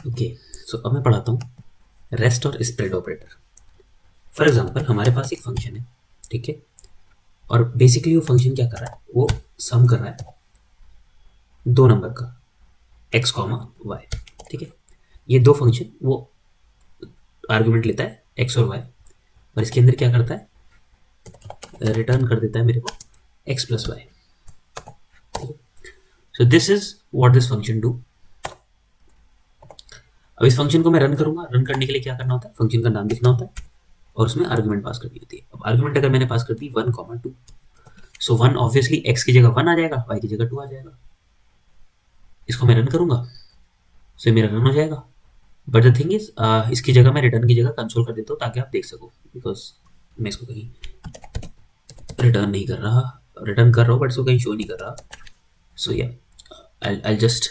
Okay, सो अब मैं पढ़ाता हूँ रेस्ट और स्प्रेड ऑपरेटर। फॉर एग्जांपल हमारे पास एक फंक्शन है, ठीक है, और बेसिकली वो फंक्शन क्या कर रहा है, वो सम कर रहा है दो नंबर का एक्स कॉमा वाई, ठीक है। ये दो फंक्शन वो आर्गुमेंट लेता है एक्स और वाई, और इसके अंदर क्या करता है, रिटर्न कर देता है मेरे को X plus Y. So this is what this function do. अब इस फंक्शन को मैं रन करूंगा। रन करने के लिए क्या करना होता है, फंक्शन का नाम लिखना होता है और उसमें आर्गुमेंट पास करनी होती है। अब आर्गुमेंट अगर मैंने पास कर दी 1,2, सो 1 ऑब्वियसली एक्स की जगह 1 आ जाएगा, वाई की जगह 2 आ जाएगा। इसको मैं रन करूंगा, सो मेरा रन हो जाएगा। बट द थिंग इज इसकी जगह मैं रिटर्न की जगह कंसोल कर देता हूँ ताकि आप देख सको, बिकॉज मैं इसको कहीं रिटर्न नहीं कर रहा, रिटर्न कर रहा हूँ बट इसको कहीं शो नहीं कर रहा। सो या I just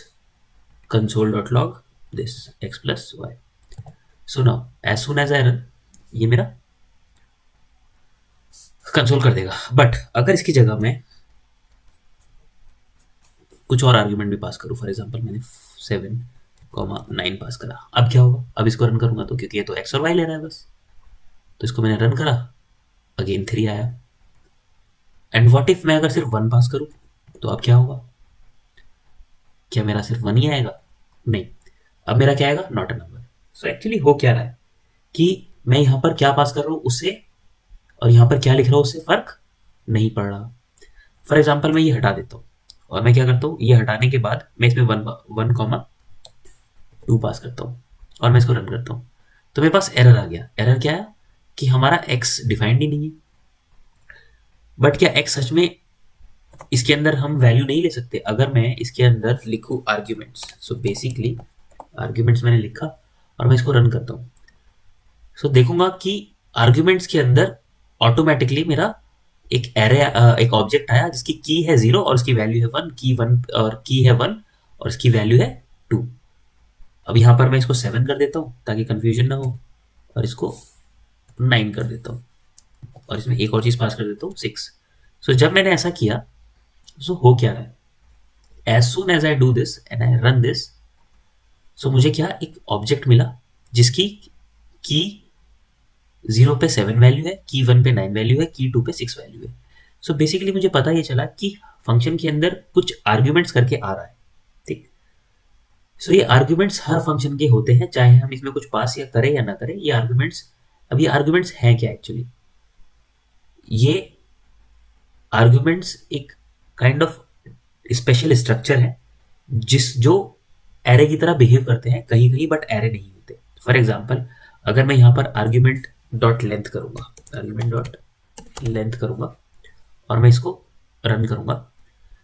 console.log this x plus y. So now as soon as I run, ये मेरा कंसोल कर देगा। बट अगर इसकी जगह मैं कुछ और आर्ग्यूमेंट भी पास करूँ, फॉर एग्जांपल मैंने 7,9 पास करा, अब क्या होगा, अब इसको रन करूंगा तो क्योंकि ये तो एक्स और वाई ले रहा है बस, तो इसको मैंने रन करा, अगेन 3 आया। एंड व्हाट इफ मैं अगर सिर्फ 1 पास करूं, तो अब क्या होगा, क्या मेरा सिर्फ 1 ही आएगा? नहीं, अब मेरा क्या आएगा, not a number. So actually हो क्या रहा है कि मैं यहाँ पर क्या पास कर रहा हूँ उससे और यहाँ पर क्या लिख रहा हूँ उससे फर्क नहीं पड़ रहा। फॉर एग्जाम्पल मैं ये हटा देता हूँ और मैं क्या करता हूँ, ये हटाने के बाद मैं इसमें 1,2 पास करता हूँ और मैं इसको रन करता हूँ, तो मेरे पास एरर आ गया। एरर क्या है कि हमारा एक्स डिफाइंड ही नहीं है। बट क्या एक्स सच में इसके अंदर हम वैल्यू नहीं ले सकते? अगर मैं इसके अंदर लिखूँ आर्ग्यूमेंट्स, सो बेसिकली आर्ग्यूमेंट्स मैंने लिखा और मैं इसको रन करता हूँ, सो देखूंगा कि आर्ग्यूमेंट्स के अंदर ऑटोमेटिकली मेरा एक एरे, एक ऑब्जेक्ट आया जिसकी की है 0 और उसकी वैल्यू है 1, की 1 और की है 1 और इसकी वैल्यू है 2। अब यहाँ पर मैं इसको 7 कर देता हूँ ताकि कंफ्यूजन ना हो, और इसको 9 कर देता हूँ और इसमें एक और चीज़ पास कर देता हूँ 6। सो जब मैंने ऐसा किया, सो हो क्या रहा है, एज सुन as I do this and I run this, so मुझे क्या, एक ऑब्जेक्ट मिला जिसकी की 0 पे 7 वैल्यू है, की 1 पे 9 वैल्यू है, की 2 पे 6 वैल्यू है। सो बेसिकली मुझे पता ये चला कि फंक्शन के अंदर कुछ आर्ग्यूमेंट्स करके आ रहा है, ठीक। सो ये आर्ग्यूमेंट्स हर फंक्शन के होते हैं, चाहे हम इसमें कुछ पास या करें या ना करें, ये आर्ग्यूमेंट्स। अब ये आर्ग्यूमेंट्स हैं क्या एक्चुअली, ये आर्ग्यूमेंट्स एक काइंड ऑफ स्पेशल स्ट्रक्चर है जिस जो एरे की तरह बिहेव करते हैं कहीं कहीं, बट एरे नहीं होते। फॉर एग्जाम्पल अगर मैं यहाँ पर आर्ग्यूमेंट डॉट लेंथ करूंगा, आर्ग्यूमेंट डॉट लेंथ करूंगा और मैं इसको रन करूंगा,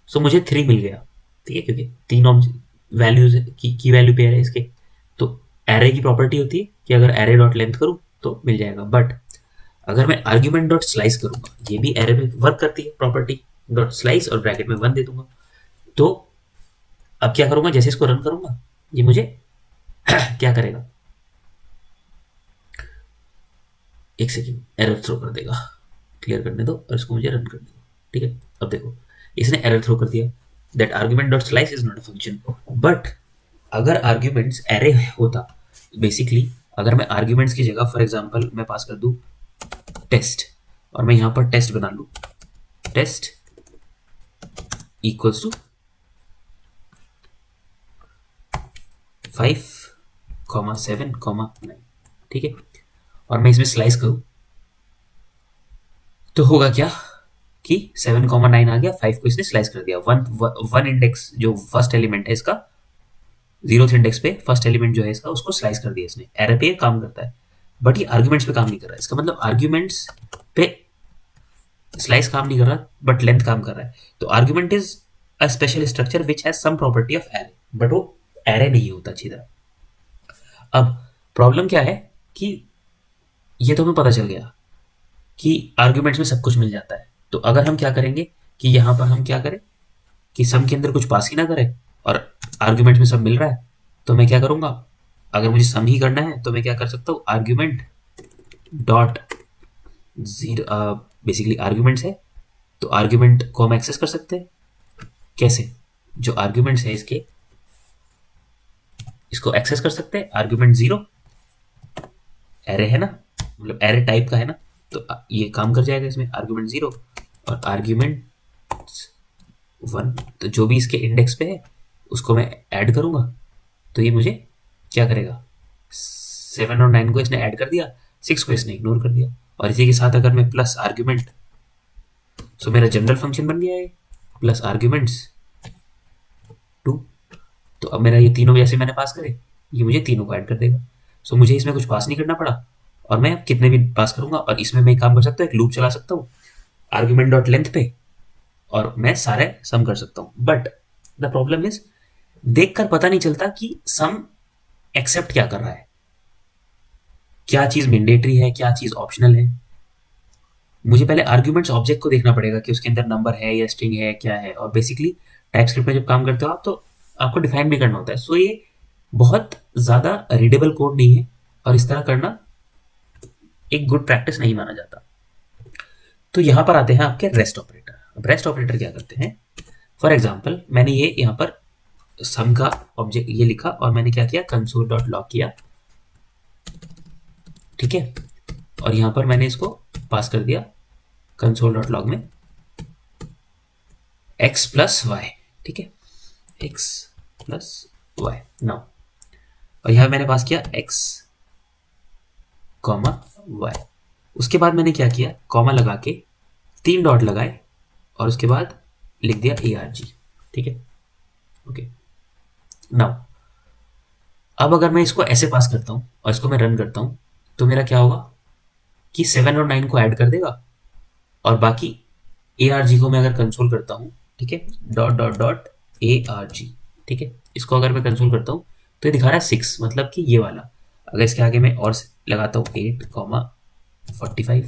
सो मुझे 3 मिल गया, ठीक है, क्योंकि 3 वैल्यूज की वैल्यू पेयर है इसके। तो एरे की प्रॉपर्टी होती है कि अगर एरे डॉट लेंथ करूं तो मिल जाएगा। बट अगर मैं आर्ग्यूमेंट डॉट स्लाइस करूंगा, ये भी एरे में वर्क करती है प्रॉपर्टी, डॉट स्लाइस और ब्रैकेट में 1 दे दूंगा, तो अब क्या करूंगा, जैसे इसको रन करूंगा ये मुझे क्या करेगा, एक सेकेंड, एरर थ्रो कर देगा। क्लियर करने दो और इसको मुझे रन करने दो, ठीक है। अब देखो इसने एरर थ्रो कर दिया, that argument dot slice is not a function. But अगर आर्ग्यूमेंट्स एरे होता, बेसिकली अगर मैं आर्ग्यूमेंट्स की जगह फॉर एग्जांपल मैं पास कर दूं टेस्ट और मैं यहां पर टेस्ट बना लूं, टेस्ट इक्वल्स टू 5,7,9, ठीक है, और मैं इसमें स्लाइस करूं तो होगा क्या कि 7,9 आ गया, 5 को इसने स्लाइस कर दिया। वन इंडेक्स जो फर्स्ट एलिमेंट है इसका, 0th इंडेक्स पे फर्स्ट एलिमेंट जो है इसका, उसको स्लाइस कर दिया इसने। एरे पे काम करता है बट ये आर्ग्यूमेंट्स पे काम नहीं कर रहा है। इसका मतलब आर्ग्यूमेंट्स पे स्लाइस काम नहीं कर रहा बट लेंथ काम कर रहा है। तो argument is a special structure which has sum property of array, but वो एरे नहीं होता अच्छी तरह। अब प्रॉब्लम क्या है कि ये तो हमें पता चल गया कि आर्ग्यूमेंट्स में सब कुछ मिल जाता है, तो अगर हम क्या करेंगे कि यहाँ पर हम क्या करें कि सम के अंदर कुछ पास ही ना करें और आर्ग्यूमेंट्स में सब मिल रहा है, तो मैं क्या करूंगा, अगर मुझे सम ही करना है तो मैं क्या कर सकता हूँ, argument dot zero, basically arguments है तो आर्ग्यूमेंट को हम एक्सेस कर सकते हैं। कैसे, जो आर्ग्यूमेंट्स है इसके इसको एक्सेस कर सकते हैं। आर्ग्यूमेंट 0 एरे है ना, मतलब एरे टाइप का है ना, तो ये काम कर जाएगा इसमें। आर्ग्यूमेंट 0 और आर्ग्यूमेंट 1, तो जो भी इसके इंडेक्स पे है उसको मैं ऐड करूंगा, तो ये मुझे क्या करेगा, 7 और 9 को इसने ऐड कर दिया, 6 को इसने इग्नोर कर दिया। और इसी के साथ अगर मैं प्लस आर्ग्यूमेंट, सो मेरा जनरल फंक्शन बन गया है प्लस आर्ग्यूमेंट्स 2। तो अब मेरा ये तीनों जैसे मैंने पास करे, ये मुझे तीनों को ऐड कर देगा। सो मुझे इसमें कुछ पास नहीं करना पड़ा, और मैं कितने भी पास करूंगा। और इसमें मैं एक काम कर सकता हूँ, एक लूप चला सकता हूँ आर्ग्यूमेंट डॉट लेंथ पे, और मैं सारे सम कर सकता हूँ। बट द प्रॉब्लम इज, देखकर पता नहीं चलता कि सम एक्सेप्ट क्या कर रहा है, क्या चीज मैंडेटरी है, क्या चीज ऑप्शनल है। मुझे पहले आर्ग्यूमेंट्स ऑब्जेक्ट को देखना पड़ेगा कि उसके अंदर नंबर है या स्ट्रिंग है, क्या है। और बेसिकली टाइपस्क्रिप्ट में जब काम करते हो आप, तो आपको डिफाइन भी करना होता है। सो ये बहुत ज़्यादा रीडेबल कोड नहीं है, और इस तरह करना एक गुड प्रैक्टिस नहीं माना जाता। तो यहां पर आते हैं आपके रेस्ट ऑपरेटर। अब रेस्ट ऑपरेटर क्या करते हैं, फॉर एग्जाम्पल मैंने ये यहाँ पर सम का ऑब्जेक्ट ये लिखा, और मैंने क्या किया, कंसोल डॉट लॉग किया, ठीक है। और यहां पर मैंने इसको पास कर दिया कंसोल डॉट लॉग में x प्लस वाई, ठीक है, x प्लस वाई नाउ। और यहां मैंने पास किया x कॉमा वाई। उसके बाद मैंने क्या किया, कॉमा लगा के 3 डॉट लगाए, और उसके बाद लिख दिया arg, ठीक है, ओके। नाउ अब अगर मैं इसको ऐसे पास करता हूं और इसको मैं रन करता हूं, तो मेरा क्या होगा कि 7 और 9 को ऐड कर देगा, और बाकी arg को मैं अगर कंसोल करता हूं, ठीक है, डॉट डॉट डॉट arg, ठीक है, इसको अगर मैं कंसोल करता हूं तो ये दिखा रहा है 6, मतलब कि ये वाला। अगर इसके आगे मैं और लगाता हूँ 8,45,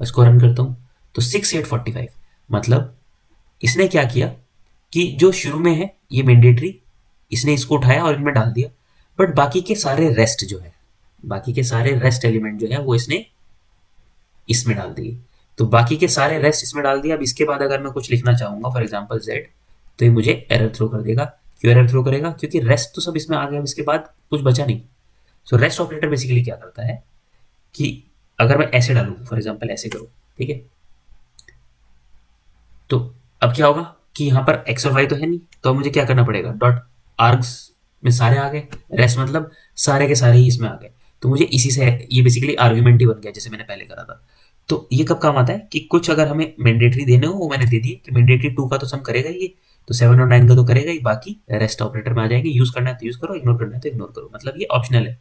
इसको रन करता हूँ तो 6 8 45, मतलब इसने क्या किया कि जो शुरू में है ये मैंडेटरी, इसने इसको उठाया और इनमें डाल दिया। बट बाकी के सारे रेस्ट जो है, बाकी के सारे रेस्ट एलिमेंट जो है वो इसने इसमें डाल दिए। तो बाकी के सारे रेस्ट इसमें डाल दिया। अब इसके बाद अगर मैं कुछ लिखना चाहूंगा, फॉर एग्जाम्पल z, तो ये मुझे एरर थ्रो कर देगा। क्यों एरर थ्रो करेगा, क्योंकि रेस्ट तो सब इसमें आ गया, इसके बाद कुछ बचा नहीं। सो रेस्ट ऑपरेटर बेसिकली क्या करता है कि अगर मैं ऐसे डालूं, फॉर एग्जाम्पल ऐसे करूं, ठीक है, तो अब क्या होगा कि यहाँ पर x और y तो है नहीं, तो अब मुझे क्या करना पड़ेगा, डॉट आर्ग्स में सारे आ गए, रेस्ट मतलब सारे के सारे ही इसमें आ गए। तो मुझे इसी से ये बेसिकली आर्ग्यूमेंट ही बन गया, जैसे मैंने पहले करा था। तो ये कब काम आता है कि कुछ अगर हमें मैंडेटरी देने हो, वो मैंने दे दिए कि मैंडेटरी 2 का तो सम करेगा ही, तो 7 और 9 का तो करेगा ही, बाकी रेस्ट ऑपरेटर में आ जाएंगे। यूज करना है तो यूज करो, इग्नोर करना है तो इग्नोर करो, मतलब ये ऑप्शनल है,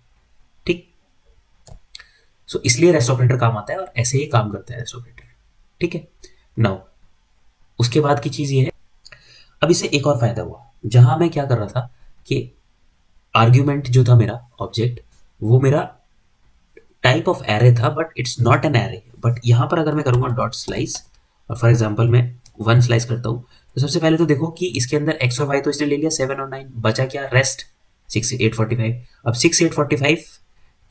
ठीक। सो इसलिए रेस्ट ऑपरेटर काम आता है, और ऐसे ही काम करता है रेस्ट ऑपरेटर, ठीक है। नाउ उसके बाद की चीज ये है, अब इससे एक और फायदा हुआ, जहां मैं क्या कर रहा था कि आर्ग्यूमेंट जो था मेरा ऑब्जेक्ट, वो मेरा टाइप ऑफ एरे था, but it's not an array. But यहां पर अगर मैं करूंगा डॉट स्लाइस, और फॉर एग्जांपल मैं 1 स्लाइस करता हूं, तो सबसे पहले तो देखो कि इसके अंदर x और y तो इसने ले लिया 7 और 9, बचा क्या, रेस्ट 6 8 45। अब 6 8 45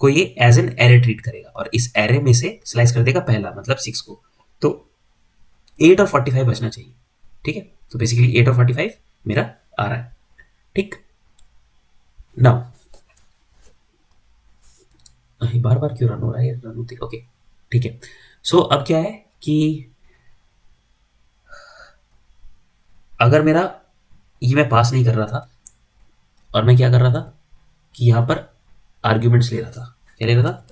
को ये एज एन एरे ट्रीट करेगा, और इस एरे में से स्लाइस कर देगा पहला, मतलब 6 को। तो 8 और 45 बचना चाहिए, ठीक है। तो बेसिकली 8 और 45 मेरा आ रहा है, ठीक। नाउ बार बार क्यों रन हो रहा है, रन होती, ओके, ठीक है। सो अब क्या है कि अगर मेरा ये मैं पास नहीं कर रहा था, और मैं क्या कर रहा था कि यहां पर आर्ग्यूमेंट्स ले रहा था, क्या ले रहा था,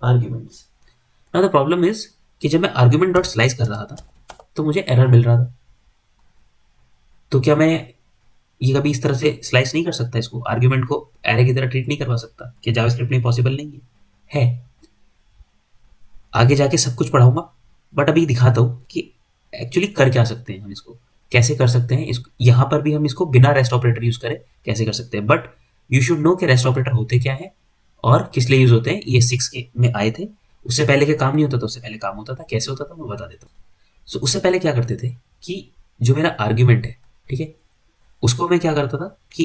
arguments. Now the problem is कि जब मैं आर्ग्यूमेंट डॉट स्लाइस कर रहा था तो मुझे एरर मिल रहा था। तो क्या मैं ये कभी इस तरह से स्लाइस नहीं कर सकता, इसको आर्ग्यूमेंट को एरे की तरह ट्रीट नहीं करवा सकता, कि जावास्क्रिप्ट में पॉसिबल नहीं है। आगे जाके सब कुछ पढ़ाऊंगा, बट अभी दिखाता हूं कि एक्चुअली कर क्या सकते हैं हम, इसको कैसे कर सकते हैं। इसको यहां पर भी हम इसको बिना रेस्ट ऑपरेटर यूज करें कैसे कर सकते हैं। बट यू शुड नो कि रेस्ट ऑपरेटर होते क्या है और किस लिए यूज होते हैं। ये 6 के में आए थे, उससे पहले के काम नहीं होता था, उससे पहले काम होता था। कैसे होता था मैं बता देता हूँ। सो उससे पहले क्या करते थे कि जो मेरा आर्ग्यूमेंट है, ठीक है, उसको मैं क्या करता था कि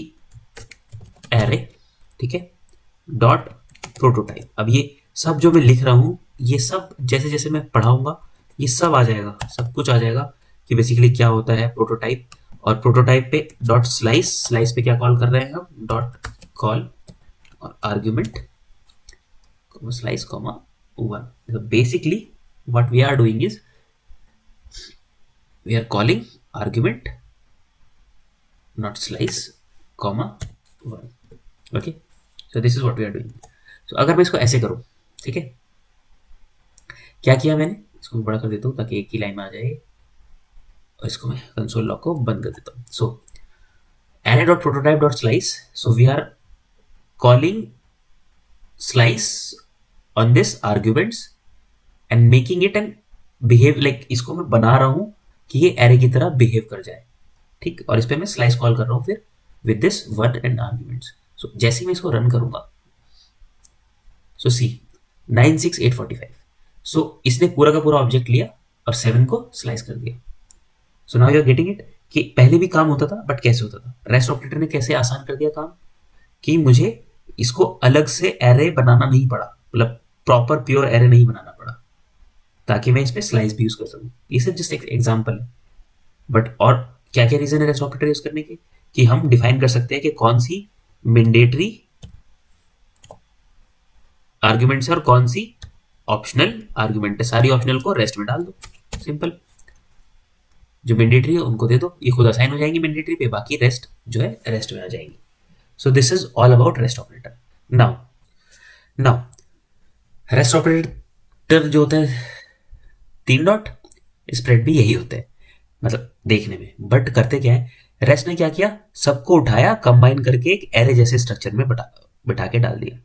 एरे, ठीक है, डॉट प्रोटोटाइप। अब ये सब जो मैं लिख रहा हूं, ये सब जैसे जैसे मैं पढ़ाऊंगा ये सब आ जाएगा, सब कुछ आ जाएगा कि बेसिकली क्या होता है प्रोटोटाइप, और प्रोटोटाइप पे डॉट स्लाइस, स्लाइस पे क्या कॉल कर रहे हैं हम, डॉट कॉल और argument slice comma 1. Basically what we are doing is we are calling argument not slice comma 1. okay, so this is what we are doing. so अगर मैं इसको ऐसे करूं, ठीक है, क्या किया मैंने, इसको बड़ा कर देता हूं ताकि एक ही लाइन में आ जाए और इसको मैं कंसोल लॉग को बंद कर देता हूं. सो array.prototype.slice, so we are calling slice on this arguments and making it and behave like, इसको मैं बना रहा हूं कि ये एरे की तरह बिहेव कर जाए, ठीक, और इस पे मैं स्लाइस कॉल कर रहा हूं फिर with this one and arguments. So जैसे ही मैं इसको रन करूंगा, सो सी 96845, सो इसने पूरा का पूरा ऑब्जेक्ट लिया और 7 को स्लाइस कर दिया. So now you are getting it कि पहले भी काम होता था, बट कैसे होता था, रेस्ट ऑपरेटर ने कैसे आसान कर दिया काम कि मुझे इसको अलग से एरे बनाना नहीं पड़ा, मतलब प्रॉपर प्योर एरे नहीं बनाना पड़ा ताकि मैं इस पे स्लाइस भी यूज कर सकूं. ये सिर्फ जस्ट एक एग्जांपल है, बट और क्या क्या रीजन है रेस्ट ऑपरेटर यूज करने के, कि हम डिफाइन कर सकते हैं कि कौन सी मैंडेटरी आर्ग्यूमेंट्स है और कौन सी ऑप्शनल आर्ग्यूमेंट है. सारी ऑप्शनल को रेस्ट में डाल दो, सिंपल. जो मैंडेटरी है उनको दे दो, ये खुद असाइन हो जाएंगी मैंडेटरी पे, बाकी रेस्ट जो है रेस्ट में आ जाएंगी. सो this is all about rest operator. Now rest operator जो होता है 3 डॉट, स्प्रेड भी यही होता है मतलब देखने में, बट करते क्या है, रेस्ट ने क्या किया, सबको उठाया कंबाइन करके एक एरे जैसे स्ट्रक्चर में बिठा के डाल दिया.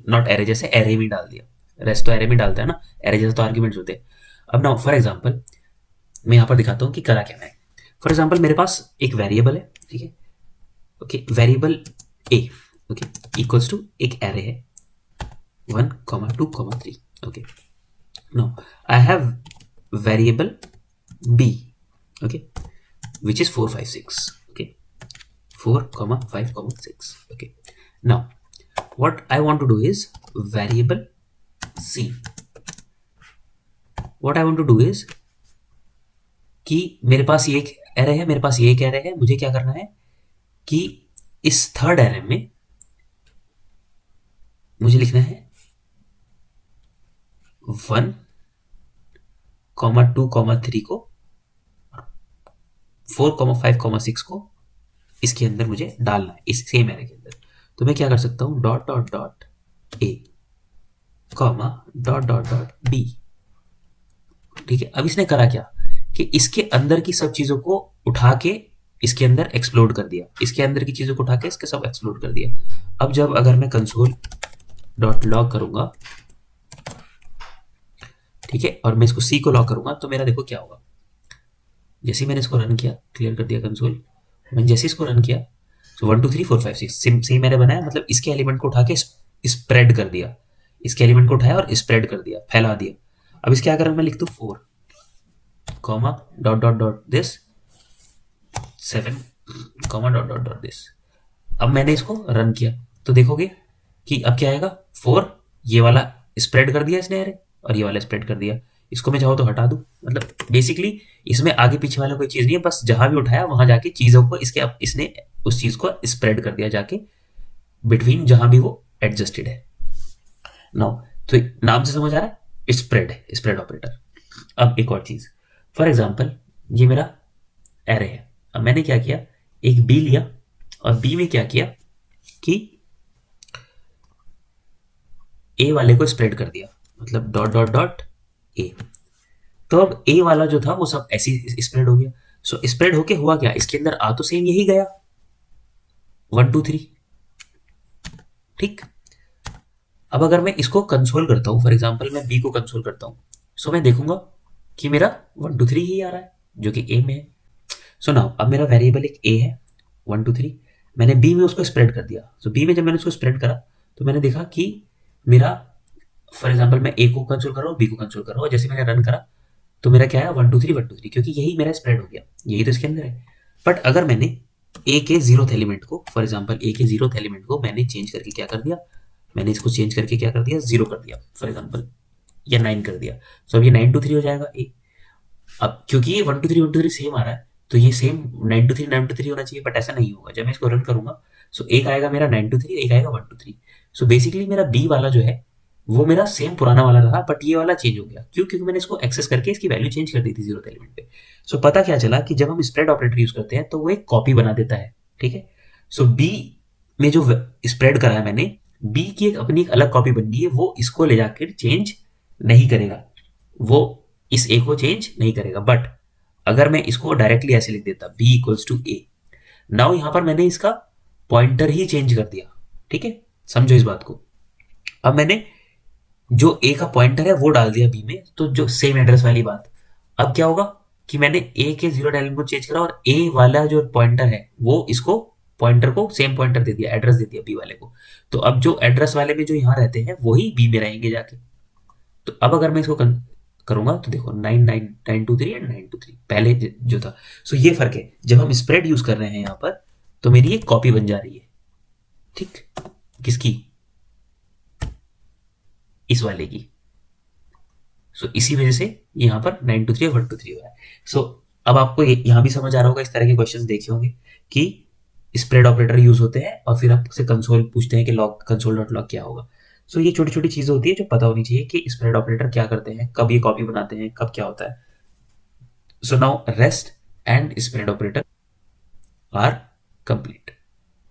नॉट एरे जैसे, एरे में डाल दिया. रेस्ट तो एरे में डालता है ना, एरे जैसे तो आर्ग्यूमेंट्स होते हैं. अब नाउ फॉर एग्जांपल मैं यहां पर दिखाता हूं कि करा क्या है. फॉर एग्जांपल मेरे पास एक वेरिएबल है, ठीक है, okay, variable A, okay, equals to एक एरे है 1, 2, 3. Okay, now I have variable b, okay, which is 4, 5, 6. okay, 4, 5, 6. okay, now what I want to do is variable c. what I want to do is कि मेरे पास ये एक array है, मेरे पास ये एक एरे है, मुझे क्या करना है कि इस थर्ड एरे में मुझे लिखना है 1, 2, 3 को, 4, 5, 6 को इसके अंदर मुझे डालना है, इस सेम एरे के अंदर. तो मैं क्या कर सकता हूं, dot dot dot A comma dot dot dot B. ठीक है, अब इसने करा क्या कि इसके अंदर की सब चीजों को उठा के इसके अंदर एक्सप्लोड कर दिया, इसके अंदर की चीजों को उठा के इसके सब एक्सप्लोड कर दिया. अब जब अगर मैं कंसोल डॉट लॉग करूंगा, ठीक है, और मैं इसको सी को लॉक करूंगा, तो मेरा देखो क्या होगा. जैसे ही मैंने इसको रन किया, क्लियर कर दिया कंसोल, मैंने जैसे इसको रन किया, तो 1, 2, 3, 4, 5, 6 सेम मैंने बनाया, मतलब इसके एलिमेंट को उठा के स्प्रेड कर दिया, इसके एलिमेंट को उठाया और स्प्रेड कर दिया, फैला दिया. अब इसके अगर मैं लिख दूं 4, dot dot dot this 7, dot dot dot this. अब मैंने इसको रन किया तो देखोगे कि अब क्या आएगा, 4 ये वाला स्प्रेड कर दिया इसने एरे, और ये वाला स्प्रेड कर दिया. इसको मैं चाहूँ तो हटा दूं, मतलब बेसिकली इसमें आगे पीछे वाला कोई चीज नहीं है, बस जहां भी उठाया वहां जाके चीजों को इसने उस चीज को स्प्रेड कर दिया जाके बिटवीन जहां भी वो एडजस्टेड है. नाउ तो नाम से समझ आ रहा है, स्प्रेड ऑपरेटर. अब एक और चीज, फॉर एग्जाम्पल ये मेरा एरे है. अब मैंने क्या किया, एक बी लिया और बी में क्या किया कि ए वाले को स्प्रेड कर दिया, मतलब डॉट डॉट डॉट ए. तो अब ए वाला जो था वो सब ऐसे ही स्प्रेड हो गया. सो स्प्रेड होके हुआ क्या, इसके अंदर आ तो सेम यही गया 1, 2, 3. ठीक, अब अगर मैं इसको कंसोल करता हूं, फॉर एग्जांपल मैं बी को कंसोल करता हूं, सो मैं देखूंगा कि मेरा 1, 2, 3 ही आ रहा है जो कि ए में है. सो नाउ अब मेरा वेरिएबल एक ए है 1, 2, 3, मैंने बी में उसको स्प्रेड कर दिया. सो बी में जब मैंने उसको स्प्रेड करा तो मैंने देखा कि मेरा, फॉर एग्जाम्पल मैं ए को कंसोल कर रहा हूँ, बी को कंसोल कर रहा हूँ, जैसे मैंने रन करा तो मेरा क्या है 1, 2, 3, 1, 2, 3, क्योंकि यही मेरा स्प्रेड हो गया, यही तो इसके अंदर है. बट अगर मैंने ए के 0th एलिमेंट को, फॉर एग्जाम्पल ए के 0th एलिमेंट को मैंने चेंज करके क्या कर दिया, मैंने इसको चेंज करके क्या कर दिया, 0 कर दिया फॉर एग्जाम्पल, या 9 कर दिया. सो अब ये 9, 2, 3 हो जाएगा ए. अब क्योंकि ये 1, 2, 3, 1, 2, 3 सेम आ रहा है, तो ये सेम 9 to 3 होना चाहिए, बट ऐसा नहीं होगा। जब मैं इसको रन करूंगा, सो एक आएगा मेरा 9 to 3, एक आएगा 1 to 3। सो बेसिकली मेरा बी वाला जो है वो मेरा सेम पुराना वाला रहा, बट ये वाला चेंज हो गया। क्यों? क्योंकि मैंने इसको एक्सेस करके इसकी वैल्यू चेंज कर दी थी जीरो एलिमेंट पे। सो पता क्या चला कि जब हम स्प्रेड ऑपरेटर यूज करते हैं तो वो एक कॉपी बना देता है। ठीक है। सो बी में जो स्प्रेड करा है मैंने, बी की एक अपनी एक अलग कॉपी बन गई है, वो इसको ले जाकर चेंज नहीं करेगा, वो इस ए को चेंज नहीं करेगा। बट अगर मैं इसको डायरेक्टली ऐसे लिख देता B equals to A, now यहां पर मैंने इसका पॉइंटर ही चेंज कर दिया। ठीक है, समझो इस बात को। अब मैंने जो ए का पॉइंटर है वो डाल दिया बी में, तो जो सेम एड्रेस वाली बात। अब क्या होगा कि मैंने ए के जीरो एलिमेंट को चेंज करा और ए वाला जो पॉइंटर है वो इसको पॉइंटर को सेम पॉइंटर दे दिया, एड्रेस दे दिया बी वाले को। तो अब जो एड्रेस वाले में जो यहाँ रहते हैं वही बी में रहेंगे जाके। तो अब अगर मैं इसको करूंगा तो देखो 9 9 9 2 3 एंड 9 2 3 पहले जो था। सो ये फर्क है, जब हम स्प्रेड यूज कर रहे हैं यहाँ पर तो मेरी एक कॉपी बन जा रही है। ठीक, किसकी? इस वाले की। सो इसी वजह से यहाँ पर 9 to 3 और 1 to 3 हुआ है। सो अब आपको यहाँ भी समझ आ रहा होगा, इस तरह के क्वेश्चंस देखे होंगे कि स्प्रेड ऑपरेटर यूज होते हैं और फिर आपसे कंसोल पूछते हैं कि लॉग कंसोल डॉट लॉग क्या होगा। सो ये छोटी छोटी चीजें होती है जो पता होनी चाहिए कि स्प्रेड ऑपरेटर क्या करते हैं, कब ये कॉपी बनाते हैं, कब क्या होता है। So now rest and spread operator are complete.